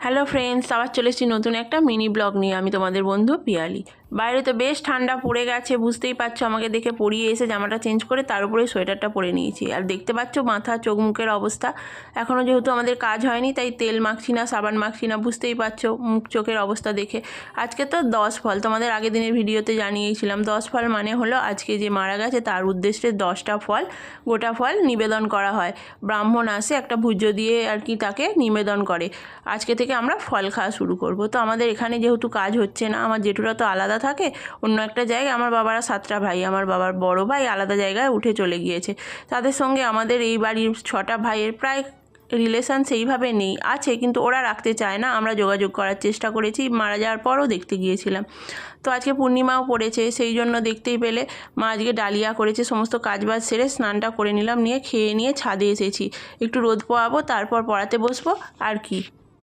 Hello friends, আবার চলে এসেছি নতুন একটা মিনি ব্লগ নিয়ে। আমি তোমাদের বন্ধু পিয়ালি। বাইরে তো বেশ ঠান্ডা পড়ে গেছে, বুঝতেই পারছো। আমাকে দেখে পরিয়ে এসে জামাটা চেঞ্জ করে তার উপরে সোয়েটারটা পরে নিয়েছি। আর দেখতে পাচ্ছ মাথা চোখ মুখের অবস্থা। এখনও যেহেতু আমাদের কাজ হয়নি, তাই তেল মাখছি না, সাবান মাখছি না। বুঝতেই পারছো মুখ চোখের অবস্থা দেখে। আজকে তো 10 ফল, তোমাদের আগের দিনের ভিডিওতে জানিয়েছিলাম। 10 ফল মানে হলো আজকে যে মারা গেছে তার উদ্দেশ্যে 10টা ফল, গোটা ফল নিবেদন করা হয়। ব্রাহ্মণ আসে একটা ভুজো দিয়ে আর কি তাকে নিবেদন করে। আজকে থেকে আমরা ফল খাওয়া শুরু করব। তো আমাদের এখানে যেহেতু কাজ হচ্ছে না, আমার জেঠুরা তো আলাদা থাকে অন্য একটা জায়গায়। আমার বাবারা 7টা ভাই, আমার বাবার বড় ভাই আলাদা জায়গায় উঠে চলে গিয়েছে। তাদের সঙ্গে আমাদের এই বাড়ির 6টা ভাইয়ের প্রায় রিলেশান সেইভাবে নেই, আছে কিন্তু ওরা রাখতে চায় না। আমরা যোগাযোগ করার চেষ্টা করেছি, মারা যাওয়ার পরও দেখতে গিয়েছিলাম। তো আজকে পূর্ণিমাও পড়েছে, সেই জন্য দেখতেই পেলে মা আজকে ডালিয়া করেছে। সমস্ত কাজবাজ সেরে স্নানটা করে নিলাম, নিয়ে খেয়ে নিয়ে ছাদে এসেছি। একটু রোদ পোয়াবো, তারপর পড়াতে বসবো আর কি।